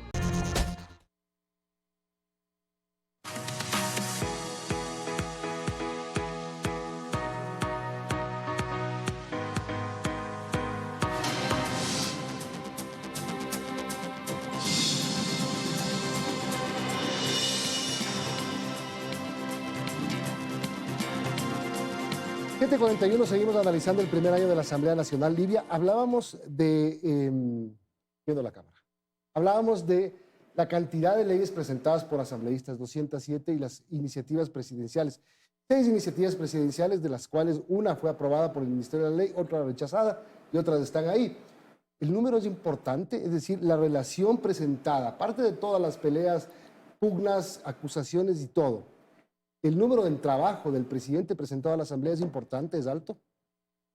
En 7:41 seguimos analizando el primer año de la Asamblea Nacional Libia. Hablábamos de, viendo la cámara, hablábamos de la cantidad de leyes presentadas por asambleístas, 207, y las iniciativas presidenciales. 6 iniciativas presidenciales, de las cuales una fue aprobada por el Ministerio de la Ley, otra rechazada y otras están ahí. El número es importante, es decir, la relación presentada, aparte de todas las peleas, pugnas, acusaciones y todo. ¿El número del trabajo del presidente presentado a la Asamblea es importante, es alto?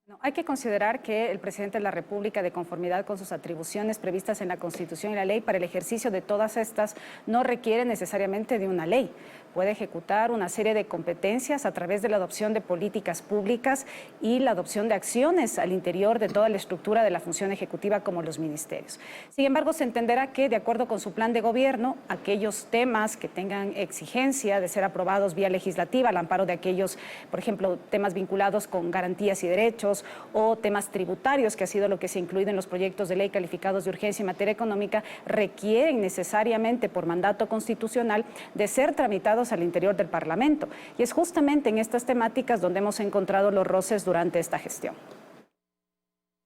No, hay que considerar que el presidente de la República, de conformidad con sus atribuciones previstas en la Constitución y la ley, para el ejercicio de todas estas no requiere necesariamente de una ley. Puede ejecutar una serie de competencias a través de la adopción de políticas públicas y la adopción de acciones al interior de toda la estructura de la función ejecutiva, como los ministerios. Sin embargo, se entenderá que, de acuerdo con su plan de gobierno, aquellos temas que tengan exigencia de ser aprobados vía legislativa, al amparo de aquellos, por ejemplo, temas vinculados con garantías y derechos, o temas tributarios, que ha sido lo que se ha incluido en los proyectos de ley calificados de urgencia en materia económica, requieren necesariamente por mandato constitucional de ser tramitados al interior del Parlamento. Y es justamente en estas temáticas donde hemos encontrado los roces durante esta gestión.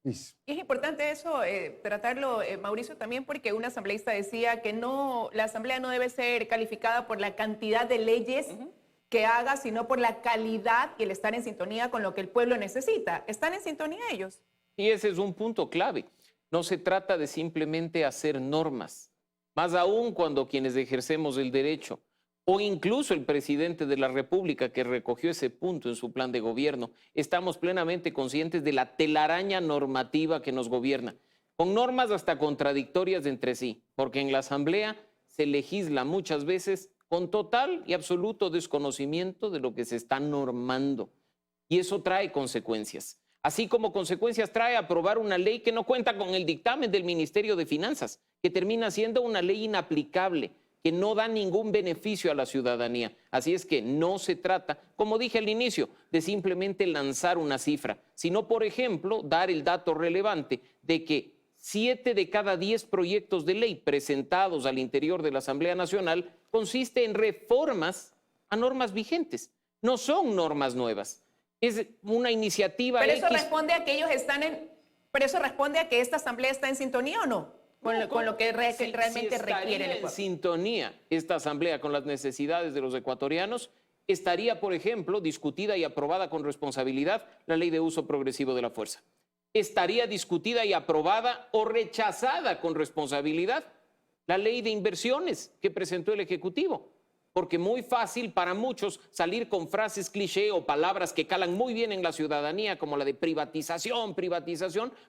Y es importante eso, tratarlo, Mauricio, también porque un asambleísta decía que no, la Asamblea no debe ser calificada por la cantidad de leyes que haga, sino por la calidad y el estar en sintonía con lo que el pueblo necesita. ¿Están en sintonía ellos? Y ese es un punto clave. No se trata de simplemente hacer normas, más aún cuando quienes ejercemos el derecho, o incluso el presidente de la República que recogió ese punto en su plan de gobierno, estamos plenamente conscientes de la telaraña normativa que nos gobierna, con normas hasta contradictorias entre sí, porque en la Asamblea se legisla muchas veces con total y absoluto desconocimiento de lo que se está normando. Y eso trae consecuencias. Así como consecuencias trae aprobar una ley que no cuenta con el dictamen del Ministerio de Finanzas, que termina siendo una ley inaplicable, que no da ningún beneficio a la ciudadanía. Así es que no se trata, como dije al inicio, de simplemente lanzar una cifra, sino, por ejemplo, dar el dato relevante de que 7 de cada 10 proyectos de ley presentados al interior de la Asamblea Nacional consiste en reformas a normas vigentes. No son normas nuevas. Es una iniciativa. Pero eso responde a que ellos están en. Pero eso responde a que esta Asamblea está en sintonía ¿o no? Con lo que realmente requiere el en sintonía esta Asamblea con las necesidades de los ecuatorianos, estaría, por ejemplo, discutida y aprobada con responsabilidad la Ley de Uso Progresivo de la Fuerza. Estaría discutida y aprobada o rechazada con responsabilidad la Ley de Inversiones que presentó el Ejecutivo. Porque muy fácil para muchos salir con frases cliché o palabras que calan muy bien en la ciudadanía, como la de privatización,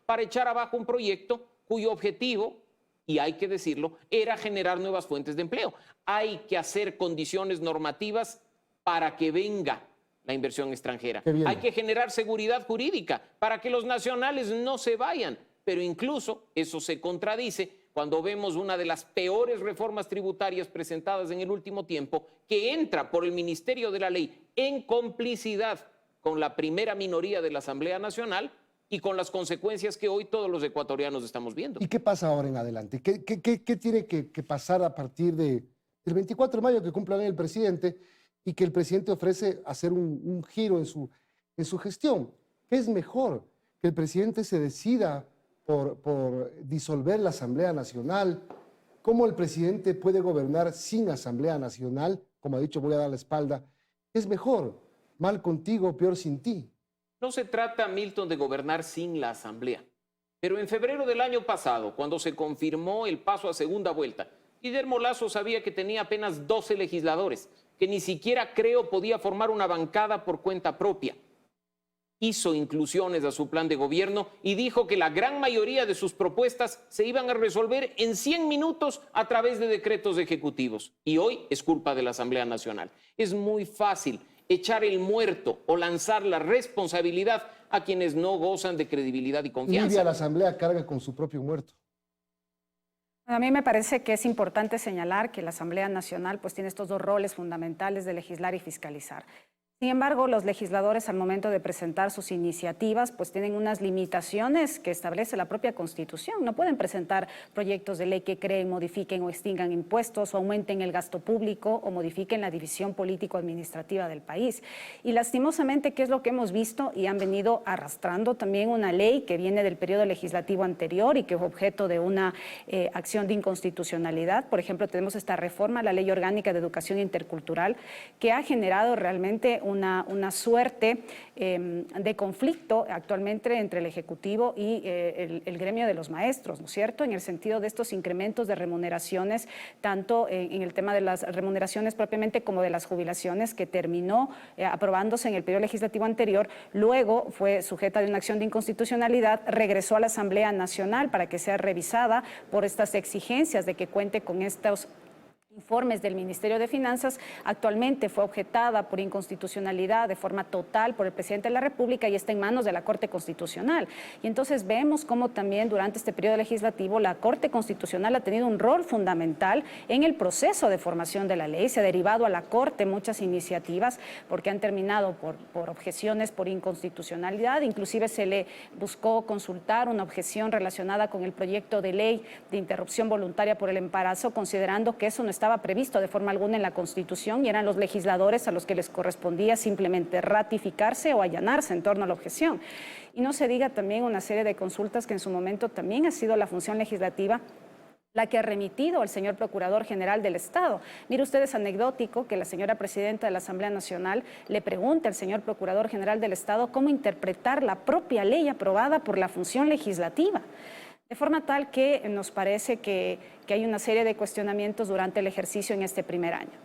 para echar abajo un proyecto cuyo objetivo, y hay que decirlo, era generar nuevas fuentes de empleo. Hay que hacer condiciones normativas para que venga la inversión extranjera. Hay que generar seguridad jurídica para que los nacionales no se vayan. Pero incluso eso se contradice cuando vemos una de las peores reformas tributarias presentadas en el último tiempo, que entra por el Ministerio de la Ley en complicidad con la primera minoría de la Asamblea Nacional y con las consecuencias que hoy todos los ecuatorianos estamos viendo. ¿Y qué pasa ahora en adelante? ¿Qué tiene que pasar a partir del 24 de mayo que cumpla el presidente y que el presidente ofrece hacer un giro en su gestión? ¿Qué es mejor? ¿Que el presidente se decida por disolver la Asamblea Nacional? ¿Cómo el presidente puede gobernar sin Asamblea Nacional? Como ha dicho, voy a dar la espalda. ¿Es mejor? ¿Mal contigo, peor sin ti? No se trata, Milton, de gobernar sin la Asamblea. Pero en febrero del año pasado, cuando se confirmó el paso a segunda vuelta, Guillermo Lasso sabía que tenía apenas 12 legisladores, que ni siquiera, creo, podía formar una bancada por cuenta propia. Hizo inclusiones a su plan de gobierno y dijo que la gran mayoría de sus propuestas se iban a resolver en 100 minutos a través de decretos ejecutivos. Y hoy es culpa de la Asamblea Nacional. Es muy fácil echar el muerto o lanzar la responsabilidad a quienes no gozan de credibilidad y confianza. Lidia, la Asamblea carga con su propio muerto. A mí me parece que es importante señalar que la Asamblea Nacional pues tiene estos dos roles fundamentales de legislar y fiscalizar. Sin embargo, los legisladores al momento de presentar sus iniciativas pues tienen unas limitaciones que establece la propia Constitución. No pueden presentar proyectos de ley que creen, modifiquen o extingan impuestos o aumenten el gasto público o modifiquen la división político-administrativa del país. Y lastimosamente, ¿qué es lo que hemos visto? Y han venido arrastrando también una ley que viene del periodo legislativo anterior y que es objeto de una acción de inconstitucionalidad. Por ejemplo, tenemos esta reforma a la Ley Orgánica de Educación Intercultural que ha generado realmente una suerte de conflicto actualmente entre el Ejecutivo y el gremio de los maestros, ¿no es cierto? En el sentido de estos incrementos de remuneraciones, tanto en el tema de las remuneraciones propiamente como de las jubilaciones, que terminó aprobándose en el periodo legislativo anterior, luego fue sujeta de una acción de inconstitucionalidad, regresó a la Asamblea Nacional para que sea revisada por estas exigencias de que cuente con estos informes del Ministerio de Finanzas. Actualmente fue objetada por inconstitucionalidad de forma total por el presidente de la República y está en manos de la Corte Constitucional. Y entonces vemos cómo también durante este periodo legislativo la Corte Constitucional ha tenido un rol fundamental en el proceso de formación de la ley. Se ha derivado a la Corte muchas iniciativas porque han terminado por objeciones por inconstitucionalidad. Inclusive se le buscó consultar una objeción relacionada con el proyecto de ley de interrupción voluntaria por el embarazo, considerando que eso no estaba previsto de forma alguna en la Constitución y eran los legisladores a los que les correspondía simplemente ratificarse o allanarse en torno a la objeción. Y no se diga también una serie de consultas que en su momento también ha sido la función legislativa la que ha remitido al señor Procurador General del Estado. Mire usted, es anecdótico que la señora Presidenta de la Asamblea Nacional le pregunte al señor Procurador General del Estado cómo interpretar la propia ley aprobada por la función legislativa. De forma tal que nos parece que hay una serie de cuestionamientos durante el ejercicio en este primer año.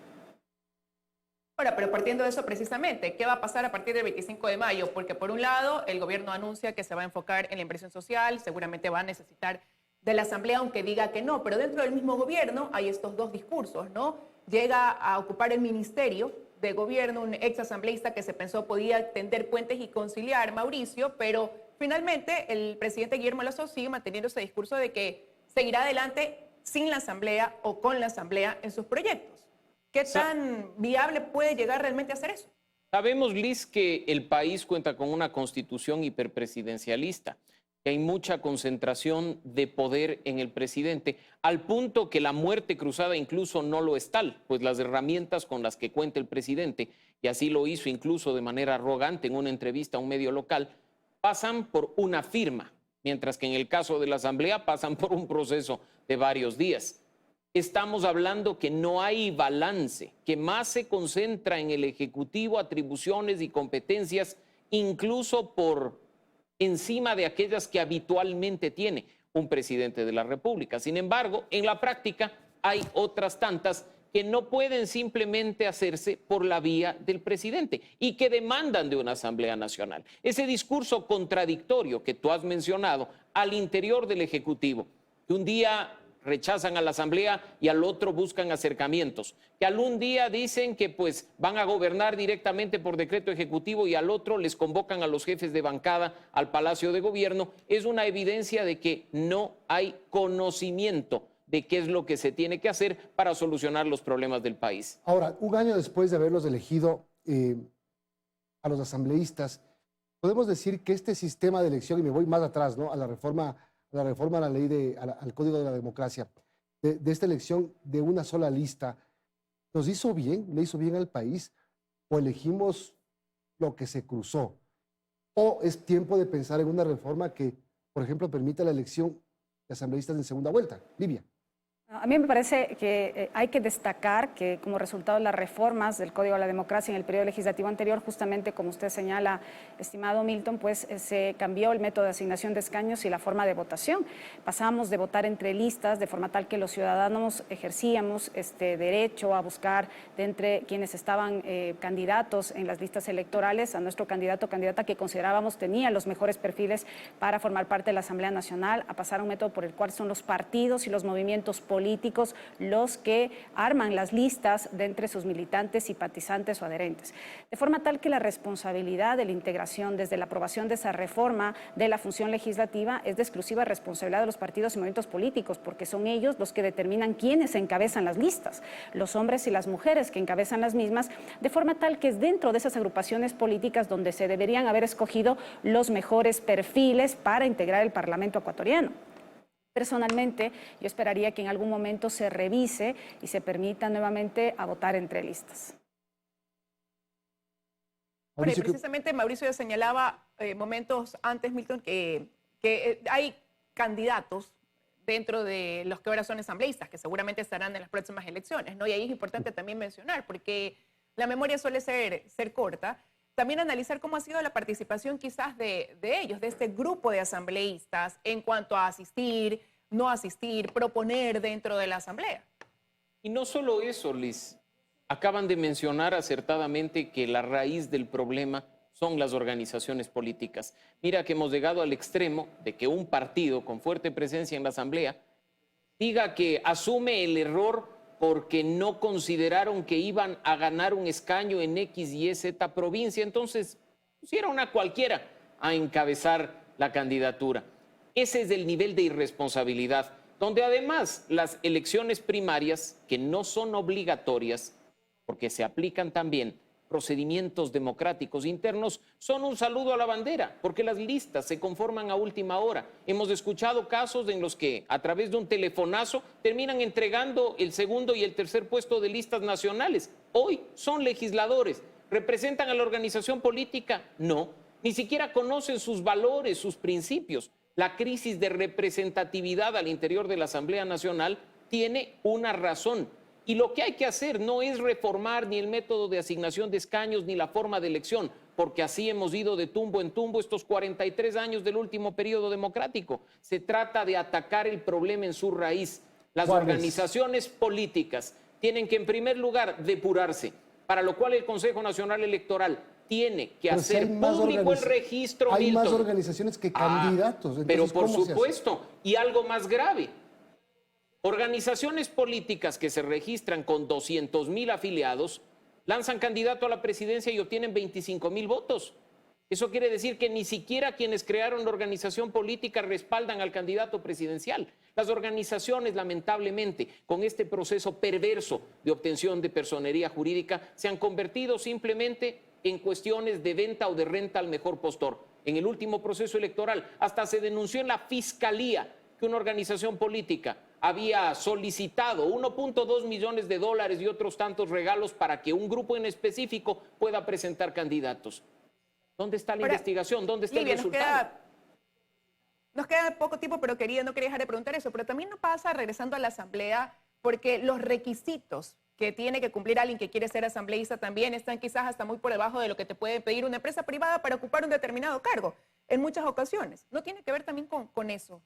Ahora, pero partiendo de eso precisamente, ¿qué va a pasar a partir del 25 de mayo? Porque por un lado, el gobierno anuncia que se va a enfocar en la inversión social, seguramente va a necesitar de la Asamblea, aunque diga que no, pero dentro del mismo gobierno hay estos dos discursos, ¿no? Llega a ocupar el Ministerio de Gobierno un ex asambleísta que se pensó podía tender puentes y conciliar, Mauricio, pero finalmente el presidente Guillermo Lasso sigue manteniendo ese discurso de que seguirá adelante sin la Asamblea o con la Asamblea en sus proyectos. ¿Qué tan viable puede llegar realmente a hacer eso? Sabemos, Liz, que el país cuenta con una constitución hiperpresidencialista, que hay mucha concentración de poder en el presidente, al punto que la muerte cruzada incluso no lo es tal, pues las herramientas con las que cuenta el presidente, y así lo hizo incluso de manera arrogante en una entrevista a un medio local, pasan por una firma, mientras que en el caso de la Asamblea pasan por un proceso de varios días. Estamos hablando que no hay balance, que más se concentra en el Ejecutivo atribuciones y competencias, incluso por encima de aquellas que habitualmente tiene un presidente de la República. Sin embargo, en la práctica hay otras tantas que no pueden simplemente hacerse por la vía del presidente y que demandan de una Asamblea Nacional. Ese discurso contradictorio que tú has mencionado al interior del Ejecutivo, que un día rechazan a la Asamblea y al otro buscan acercamientos, que algún día dicen que pues van a gobernar directamente por decreto ejecutivo y al otro les convocan a los jefes de bancada al Palacio de Gobierno, es una evidencia de que no hay conocimiento de qué es lo que se tiene que hacer para solucionar los problemas del país. Ahora, un año después de haberlos elegido a los asambleístas, podemos decir que este sistema de elección, y me voy más atrás, ¿no?, a la reforma a la ley al Código de la Democracia, de esta elección de una sola lista, ¿nos hizo bien? ¿Le hizo bien al país? ¿O elegimos lo que se cruzó? ¿O es tiempo de pensar en una reforma que, por ejemplo, permita la elección de asambleístas en segunda vuelta? Livia. A mí me parece que hay que destacar que como resultado de las reformas del Código de la Democracia en el periodo legislativo anterior, justamente como usted señala, estimado Milton, pues se cambió el método de asignación de escaños y la forma de votación. Pasamos de votar entre listas de forma tal que los ciudadanos ejercíamos este derecho a buscar de entre quienes estaban candidatos en las listas electorales a nuestro candidato o candidata que considerábamos tenía los mejores perfiles para formar parte de la Asamblea Nacional, a pasar a un método por el cual son los partidos y los movimientos políticos los que arman las listas de entre sus militantes, simpatizantes o adherentes. De forma tal que la responsabilidad de la integración desde la aprobación de esa reforma de la función legislativa es de exclusiva responsabilidad de los partidos y movimientos políticos, porque son ellos los que determinan quiénes encabezan las listas, los hombres y las mujeres que encabezan las mismas, de forma tal que es dentro de esas agrupaciones políticas donde se deberían haber escogido los mejores perfiles para integrar el Parlamento ecuatoriano. Personalmente, yo esperaría que en algún momento se revise y se permita nuevamente a votar entre listas. Precisamente Mauricio ya señalaba momentos antes, Milton, que hay candidatos dentro de los que ahora son asambleístas, que seguramente estarán en las próximas elecciones, ¿no? Y ahí es importante también mencionar, porque la memoria suele ser corta, también analizar cómo ha sido la participación quizás de ellos, de este grupo de asambleístas, en cuanto a asistir, no asistir, proponer dentro de la asamblea. Y no solo eso, Liz. Acaban de mencionar acertadamente que la raíz del problema son las organizaciones políticas. Mira que hemos llegado al extremo de que un partido con fuerte presencia en la asamblea diga que asume el error porque no consideraron que iban a ganar un escaño en X, Y, Z provincia, entonces pusieron a cualquiera a encabezar la candidatura. Ese es el nivel de irresponsabilidad, donde además las elecciones primarias, que no son obligatorias, porque se aplican también procedimientos democráticos internos, son un saludo a la bandera, porque las listas se conforman a última hora. Hemos escuchado casos en los que a través de un telefonazo terminan entregando el segundo y el tercer puesto de listas nacionales. Hoy son legisladores. ¿Representan a la organización política? No. Ni siquiera conocen sus valores, sus principios. La crisis de representatividad al interior de la Asamblea Nacional tiene una razón. Y lo que hay que hacer no es reformar ni el método de asignación de escaños ni la forma de elección, porque así hemos ido de tumbo en tumbo estos 43 años del último periodo democrático. Se trata de atacar el problema en su raíz. Las organizaciones políticas tienen que, en primer lugar, depurarse, para lo cual el Consejo Nacional Electoral tiene que hacer público el registro. Hay más organizaciones que candidatos. Entonces, pero por supuesto, y algo más grave. Organizaciones políticas que se registran con 200,000 afiliados lanzan candidato a la presidencia y obtienen 25,000 votos. Eso quiere decir que ni siquiera quienes crearon la organización política respaldan al candidato presidencial. Las organizaciones, lamentablemente, con este proceso perverso de obtención de personería jurídica, se han convertido simplemente en cuestiones de venta o de renta al mejor postor. En el último proceso electoral, hasta se denunció en la Fiscalía que una organización política había solicitado 1.2 millones de dólares y otros tantos regalos para que un grupo en específico pueda presentar candidatos. ¿Dónde está la investigación? ¿Dónde está el resultado? Nos queda poco tiempo, pero no quería dejar de preguntar eso. Pero también nos pasa, regresando a la Asamblea, porque los requisitos que tiene que cumplir alguien que quiere ser asambleísta también están quizás hasta muy por debajo de lo que te puede pedir una empresa privada para ocupar un determinado cargo en muchas ocasiones. ¿No tiene que ver también con eso?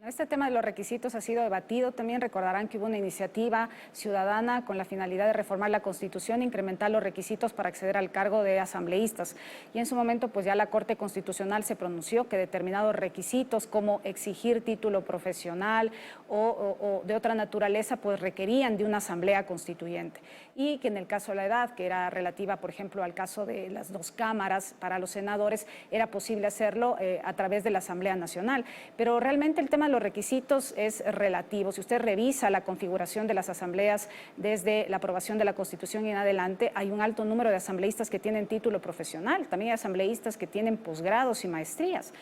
Este tema de los requisitos ha sido debatido. También recordarán que hubo una iniciativa ciudadana con la finalidad de reformar la Constitución e incrementar los requisitos para acceder al cargo de asambleístas. Y en su momento, pues ya la Corte Constitucional se pronunció que determinados requisitos como exigir título profesional o de otra naturaleza, pues requerían de una asamblea constituyente. Y que en el caso de la edad, que era relativa, por ejemplo, al caso de las 2 cámaras para los senadores, era posible hacerlo a través de la Asamblea Nacional. Pero realmente el tema de los requisitos es relativo. Si usted revisa la configuración de las asambleas desde la aprobación de la Constitución y en adelante, hay un alto número de asambleístas que tienen título profesional, también hay asambleístas que tienen posgrados y maestrías.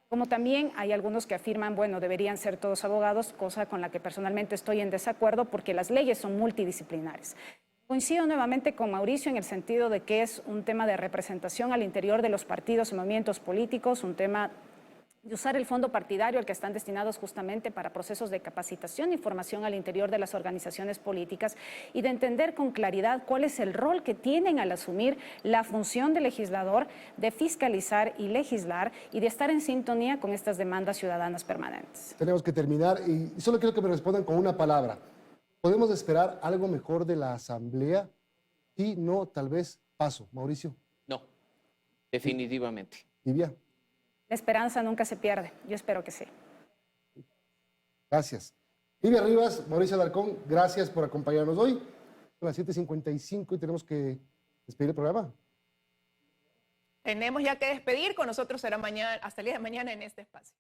Como también hay algunos que afirman, bueno, deberían ser todos abogados, cosa con la que personalmente estoy en desacuerdo porque las leyes son multidisciplinares. Coincido nuevamente con Mauricio en el sentido de que es un tema de representación al interior de los partidos y movimientos políticos, un tema de usar el fondo partidario al que están destinados justamente para procesos de capacitación y formación al interior de las organizaciones políticas y de entender con claridad cuál es el rol que tienen al asumir la función de legislador, de fiscalizar y legislar y de estar en sintonía con estas demandas ciudadanas permanentes. Tenemos que terminar y solo quiero que me respondan con una palabra. ¿Podemos esperar algo mejor de la Asamblea? Sí, no, tal vez paso. Mauricio. No, definitivamente. Livia. La esperanza nunca se pierde. Yo espero que sí. Gracias. Livia Rivas, Mauricio Alarcón, gracias por acompañarnos hoy. Son las 7:55 y tenemos que despedir el programa. Tenemos ya que despedir. Con nosotros será mañana, hasta el día de mañana en este espacio.